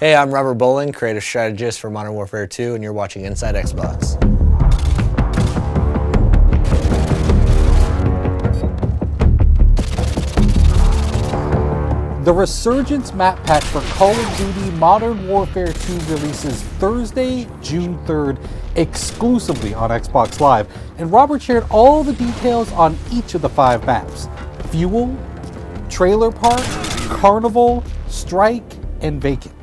Hey, I'm Robert Bowling, creative strategist for Modern Warfare 2, and you're watching Inside Xbox. The Resurgence map pack for Call of Duty Modern Warfare 2 releases Thursday, June 3rd, exclusively on Xbox Live, and Robert shared all the details on each of the 5 maps: Fuel, Trailer Park, Carnival, Strike, and Vacant.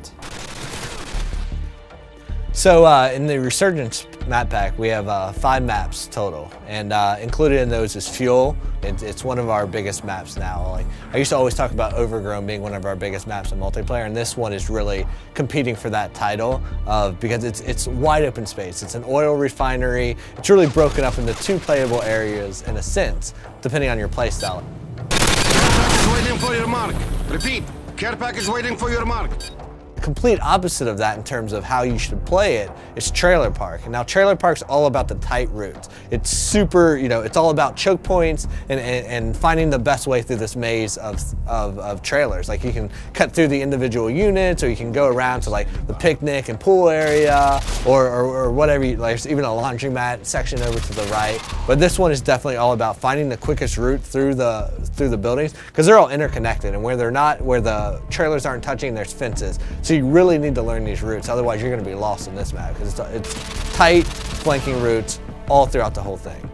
So in the Resurgence map pack, we have 5 maps total, and included in those is Fuel. It's one of our biggest maps now. Like, I used to always talk about Overgrown being one of our biggest maps in multiplayer, and this one is really competing for that title because it's wide open space. It's an oil refinery. It's really broken up into 2 playable areas in a sense, depending on your playstyle. Care package waiting for your mark. Repeat, care package waiting for your mark. Complete opposite of that in terms of how you should play it is Trailer Park. And now Trailer Park's all about the tight routes. It's super, it's all about choke points and finding the best way through this maze of trailers. Like, you can cut through the individual units, or you can go around to like the picnic and pool area, or whatever. Like, there's even a laundromat section over to the right. But this one is definitely all about finding the quickest route through the buildings, because they're all interconnected, and where the trailers aren't touching, there's fences. So you really need to learn these routes, otherwise you're going to be lost in this map, because it's tight flanking routes all throughout the whole thing.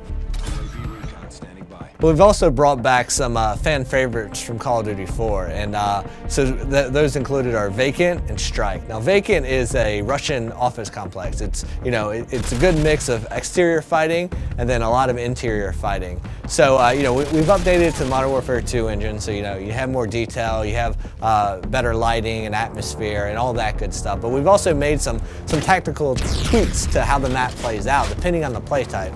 But we've also brought back some fan favorites from Call of Duty 4, and so those included are Vacant and Strike. Now, Vacant is a Russian office complex. It's it's a good mix of exterior fighting and then a lot of interior fighting. So we've updated it to the Modern Warfare 2 engine, so you have more detail, you have better lighting and atmosphere and all that good stuff. But we've also made some tactical tweaks to how the map plays out depending on the play type.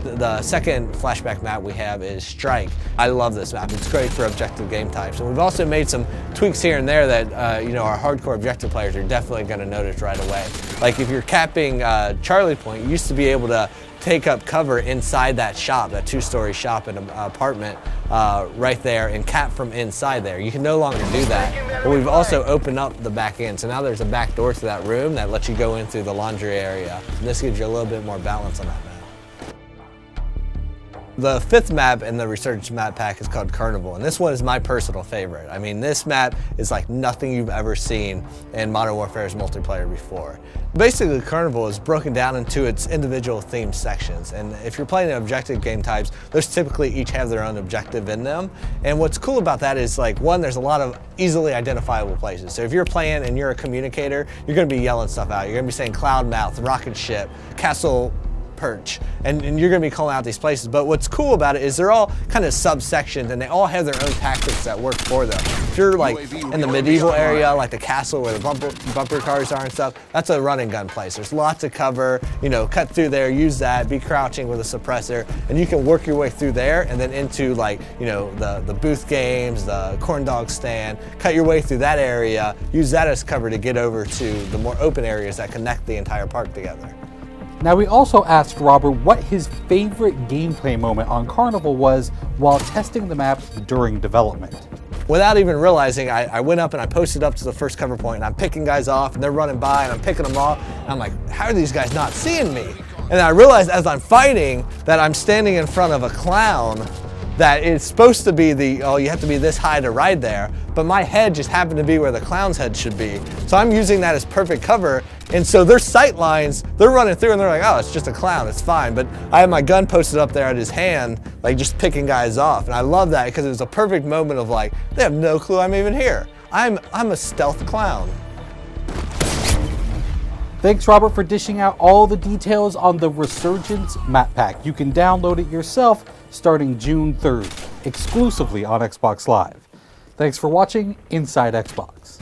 The second flashback map we have is Strike. I love this map. It's great for objective game types. And we've also made some tweaks here and there that our hardcore objective players are definitely going to notice right away. Like, if you're capping Charlie Point, you used to be able to take up cover inside that shop, that 2-story shop in an apartment right there, and cap from inside there. You can no longer do that. But we've also opened up the back end. So now there's a back door to that room that lets you go in through the laundry area. And this gives you a little bit more balance on that map. The 5th map in the Resurgence map pack is called Carnival, and this one is my personal favorite. I mean, this map is like nothing you've ever seen in Modern Warfare's multiplayer before. Basically, Carnival is broken down into its individual themed sections, and if you're playing the objective game types, those typically each have their own objective in them. And what's cool about that is, like, one, there's a lot of easily identifiable places. So if you're playing and you're a communicator, you're going to be yelling stuff out. You're going to be saying Cloud Mouth, Rocket Ship, Castle Perch, and you're going to be calling out these places. But what's cool about it is they're all kind of subsections, and they all have their own tactics that work for them. If you're like in the medieval area, like the castle where the bumper cars are and stuff, that's a run and gun place. There's lots of cover, cut through there, use that, be crouching with a suppressor, and you can work your way through there and then into, like, the booth games, the corn dog stand, cut your way through that area, use that as cover to get over to the more open areas that connect the entire park together. Now, we also asked Robert what his favorite gameplay moment on Carnival was while testing the map during development. Without even realizing, I went up and I posted up to the first cover point, and I'm picking guys off, and they're running by, and I'm picking them off, and I'm like, how are these guys not seeing me? And I realized as I'm fighting that I'm standing in front of a clown that it's supposed to be you have to be this high to ride there, but my head just happened to be where the clown's head should be. So I'm using that as perfect cover, and so their sight lines, they're running through and they're like, oh, it's just a clown, it's fine. But I have my gun posted up there at his hand, like just picking guys off, and I love that because it was a perfect moment of, like, they have no clue I'm even here. I'm a stealth clown. Thanks, Robert, for dishing out all the details on the Resurgence map pack. You can download it yourself starting June 3rd, exclusively on Xbox Live. Thanks for watching Inside Xbox.